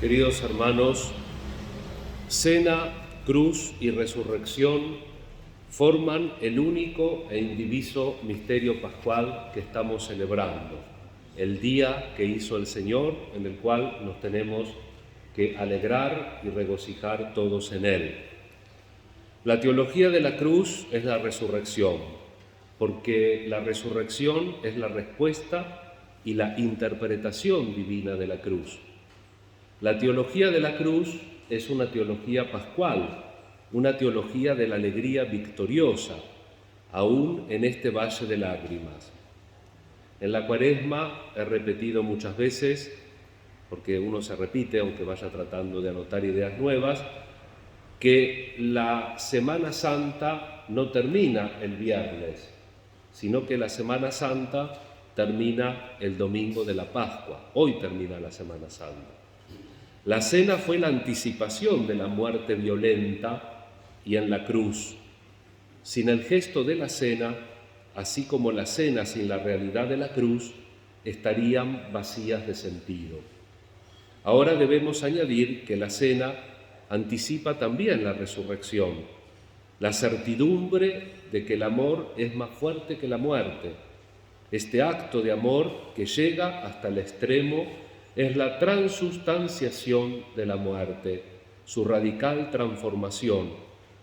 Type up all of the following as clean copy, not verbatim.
Queridos hermanos, cena, cruz y resurrección forman el único e indiviso misterio pascual que estamos celebrando, el día que hizo el Señor, en el cual nos tenemos que alegrar y regocijar todos en Él. La teología de la cruz es la resurrección, porque la resurrección es la respuesta y la interpretación divina de la cruz. La teología de la cruz es una teología pascual, una teología de la alegría victoriosa, aún en este valle de lágrimas. En la Cuaresma he repetido muchas veces, porque uno se repite, aunque vaya tratando de anotar ideas nuevas, que la Semana Santa no termina el viernes, sino que la Semana Santa termina el domingo de la Pascua. Hoy termina la Semana Santa. La cena fue la anticipación de la muerte violenta y en la cruz. Sin el gesto de la cena, así como la cena sin la realidad de la cruz, estarían vacías de sentido. Ahora debemos añadir que la cena anticipa también la resurrección, la certidumbre de que el amor es más fuerte que la muerte. Este acto de amor que llega hasta el extremo es la transustanciación de la muerte, su radical transformación,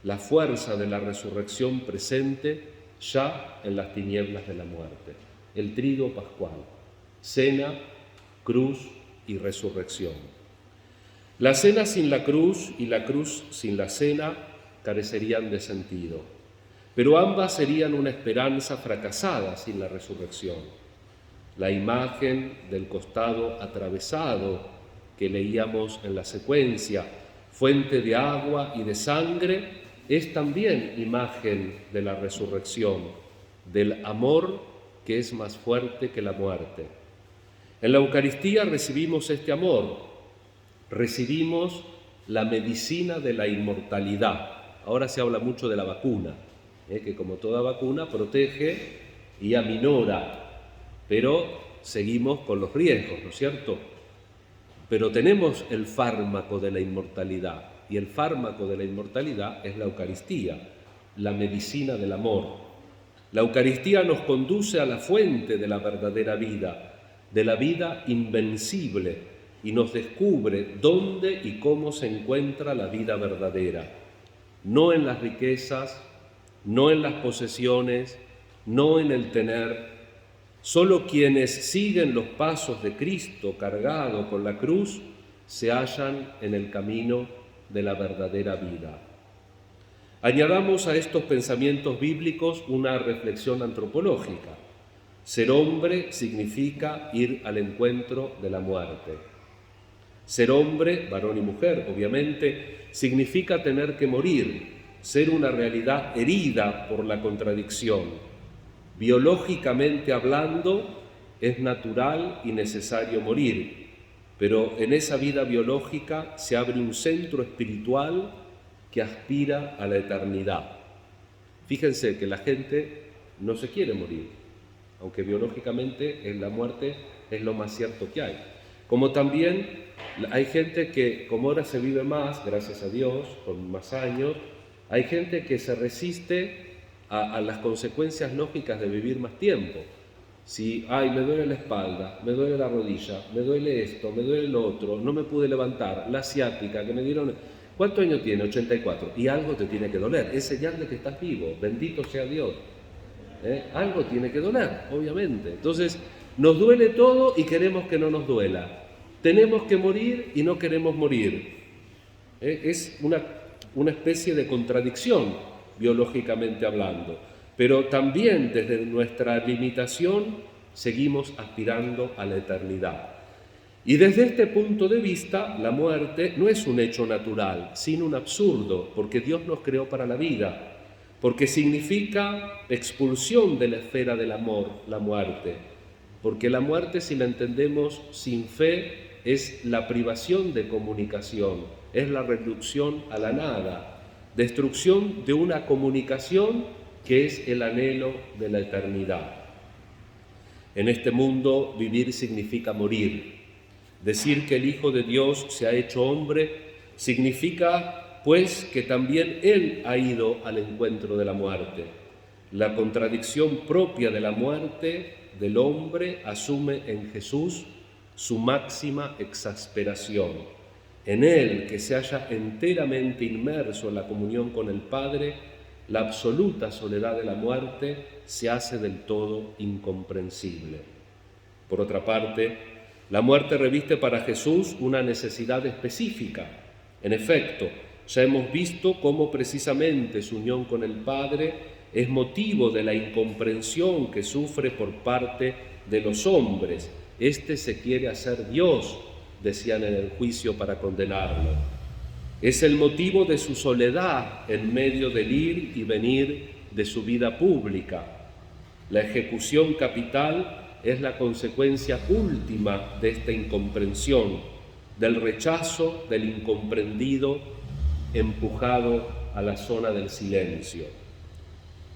la fuerza de la resurrección presente ya en las tinieblas de la muerte. El triduo pascual, cena, cruz y resurrección. La cena sin la cruz y la cruz sin la cena carecerían de sentido, pero ambas serían una esperanza fracasada sin la resurrección. La imagen del costado atravesado que leíamos en la secuencia, fuente de agua y de sangre, es también imagen de la resurrección, del amor que es más fuerte que la muerte. En la Eucaristía recibimos este amor, recibimos la medicina de la inmortalidad. Ahora se habla mucho de la vacuna, que como toda vacuna protege y aminora, pero seguimos con los riesgos, ¿no es cierto? Pero tenemos el fármaco de la inmortalidad, y el fármaco de la inmortalidad es la Eucaristía, la medicina del amor. La Eucaristía nos conduce a la fuente de la verdadera vida, de la vida invencible, y nos descubre dónde y cómo se encuentra la vida verdadera. No en las riquezas, no en las posesiones, no en el tener. Solo quienes siguen los pasos de Cristo cargado con la cruz se hallan en el camino de la verdadera vida. Añadamos a estos pensamientos bíblicos una reflexión antropológica. Ser hombre significa ir al encuentro de la muerte. Ser hombre, varón y mujer, obviamente, significa tener que morir, ser una realidad herida por la contradicción. Biológicamente hablando, es natural y necesario morir, pero en esa vida biológica se abre un centro espiritual que aspira a la eternidad. Fíjense que la gente no se quiere morir, aunque biológicamente en la muerte es lo más cierto que hay. Como también hay gente que, como ahora se vive más, gracias a Dios, con más años, hay gente que se resiste a las consecuencias lógicas de vivir más tiempo. Si, me duele la espalda, me duele la rodilla, me duele esto, me duele lo otro, no me pude levantar, la ciática que me dieron... ¿Cuántos años tiene? 84. Y algo te tiene que doler, es señal de que estás vivo, bendito sea Dios. Algo tiene que doler, obviamente. Entonces, nos duele todo y queremos que no nos duela. Tenemos que morir y no queremos morir. Es una especie de contradicción, biológicamente hablando, pero también desde nuestra limitación seguimos aspirando a la eternidad. Y desde este punto de vista, la muerte no es un hecho natural, sino un absurdo, porque Dios nos creó para la vida, porque significa expulsión de la esfera del amor, la muerte, porque la muerte, si la entendemos sin fe, es la privación de comunicación, es la reducción a la nada, destrucción de una comunicación que es el anhelo de la eternidad. En este mundo vivir significa morir. Decir que el Hijo de Dios se ha hecho hombre significa, pues, que también Él ha ido al encuentro de la muerte. La contradicción propia de la muerte del hombre asume en Jesús su máxima exasperación. En Él, que se halla enteramente inmerso en la comunión con el Padre, la absoluta soledad de la muerte se hace del todo incomprensible. Por otra parte, la muerte reviste para Jesús una necesidad específica. En efecto, ya hemos visto cómo precisamente su unión con el Padre es motivo de la incomprensión que sufre por parte de los hombres. Este se quiere hacer Dios, decían en el juicio para condenarlo. Es el motivo de su soledad en medio del ir y venir de su vida pública. La ejecución capital es la consecuencia última de esta incomprensión, del rechazo del incomprendido empujado a la zona del silencio.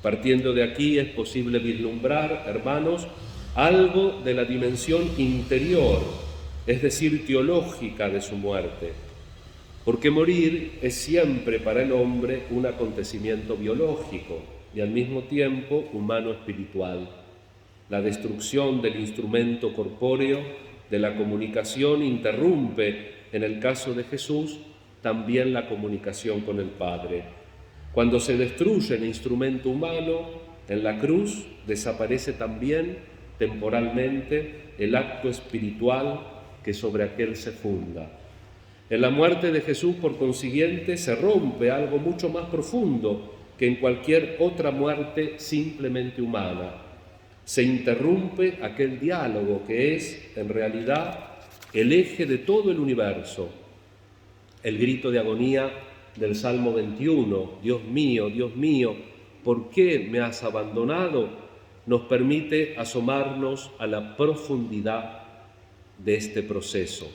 Partiendo de aquí es posible vislumbrar, hermanos, algo de la dimensión interior, es decir, teológica de su muerte, porque morir es siempre para el hombre un acontecimiento biológico y al mismo tiempo humano-espiritual. La destrucción del instrumento corpóreo de la comunicación interrumpe, en el caso de Jesús, también la comunicación con el Padre. Cuando se destruye el instrumento humano, en la cruz desaparece también temporalmente el acto espiritual que sobre aquel se funda. En la muerte de Jesús, por consiguiente, se rompe algo mucho más profundo que en cualquier otra muerte simplemente humana. Se interrumpe aquel diálogo que es, en realidad, el eje de todo el universo. El grito de agonía del Salmo 21, Dios mío, ¿por qué me has abandonado?, nos permite asomarnos a la profundidad de este proceso.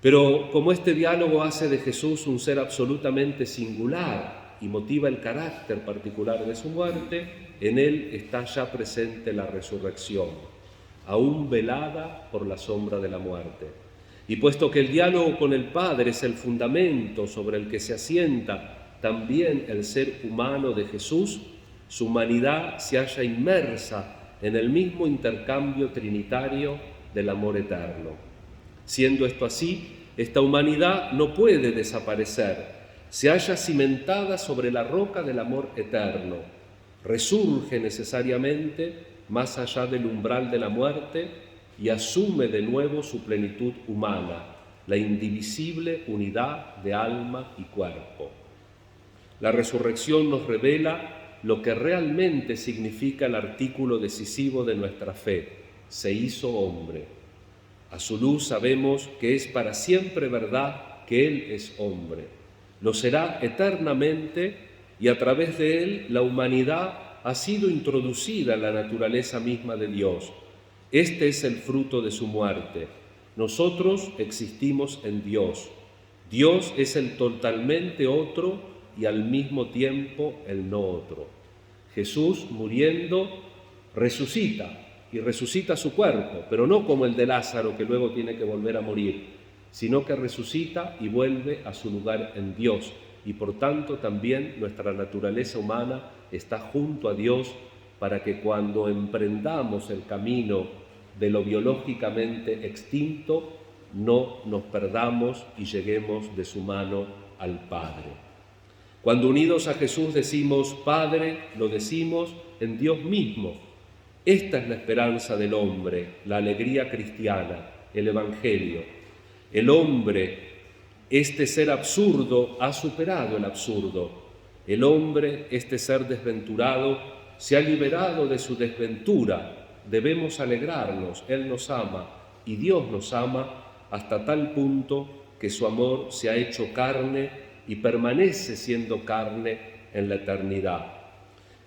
Pero como este diálogo hace de Jesús un ser absolutamente singular y motiva el carácter particular de su muerte, en él está ya presente la resurrección, aún velada por la sombra de la muerte. Y puesto que el diálogo con el Padre es el fundamento sobre el que se asienta también el ser humano de Jesús, su humanidad se halla inmersa en el mismo intercambio trinitario del amor eterno. Siendo esto así, esta humanidad no puede desaparecer, se halla cimentada sobre la roca del amor eterno, resurge necesariamente más allá del umbral de la muerte y asume de nuevo su plenitud humana, la indivisible unidad de alma y cuerpo. La resurrección nos revela lo que realmente significa el artículo decisivo de nuestra fe: se hizo hombre. A su luz sabemos que es para siempre verdad que Él es hombre. Lo será eternamente y a través de Él la humanidad ha sido introducida en la naturaleza misma de Dios. Este es el fruto de su muerte. Nosotros existimos en Dios. Dios es el totalmente otro y al mismo tiempo el no otro. Jesús, muriendo, resucita y resucita su cuerpo, pero no como el de Lázaro, que luego tiene que volver a morir, sino que resucita y vuelve a su lugar en Dios, y por tanto también nuestra naturaleza humana está junto a Dios para que cuando emprendamos el camino de lo biológicamente extinto, no nos perdamos y lleguemos de su mano al Padre. Cuando unidos a Jesús decimos Padre, lo decimos en Dios mismo. Esta es la esperanza del hombre, la alegría cristiana, el Evangelio. El hombre, este ser absurdo, ha superado el absurdo. El hombre, este ser desventurado, se ha liberado de su desventura. Debemos alegrarnos, Él nos ama y Dios nos ama hasta tal punto que su amor se ha hecho carne y permanece siendo carne en la eternidad.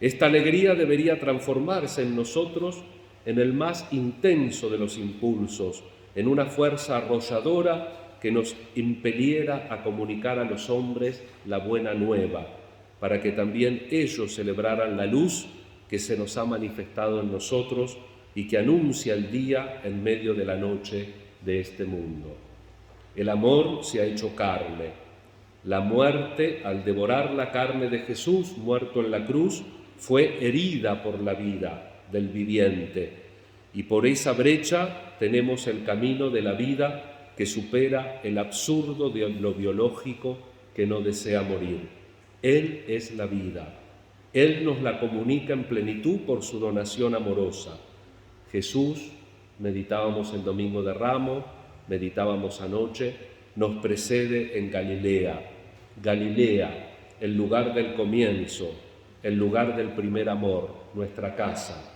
Esta alegría debería transformarse en nosotros en el más intenso de los impulsos, en una fuerza arrolladora que nos impeliera a comunicar a los hombres la buena nueva, para que también ellos celebraran la luz que se nos ha manifestado en nosotros y que anuncia el día en medio de la noche de este mundo. El amor se ha hecho carne. La muerte, al devorar la carne de Jesús, muerto en la cruz, fue herida por la vida del viviente. Y por esa brecha tenemos el camino de la vida que supera el absurdo de lo biológico que no desea morir. Él es la vida. Él nos la comunica en plenitud por su donación amorosa. Jesús, meditábamos el Domingo de Ramos, meditábamos anoche, nos precede en Galilea. Galilea, el lugar del comienzo, el lugar del primer amor, nuestra casa.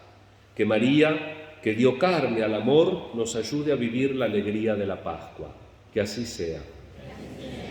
Que María, que dio carne al amor, nos ayude a vivir la alegría de la Pascua. Que así sea.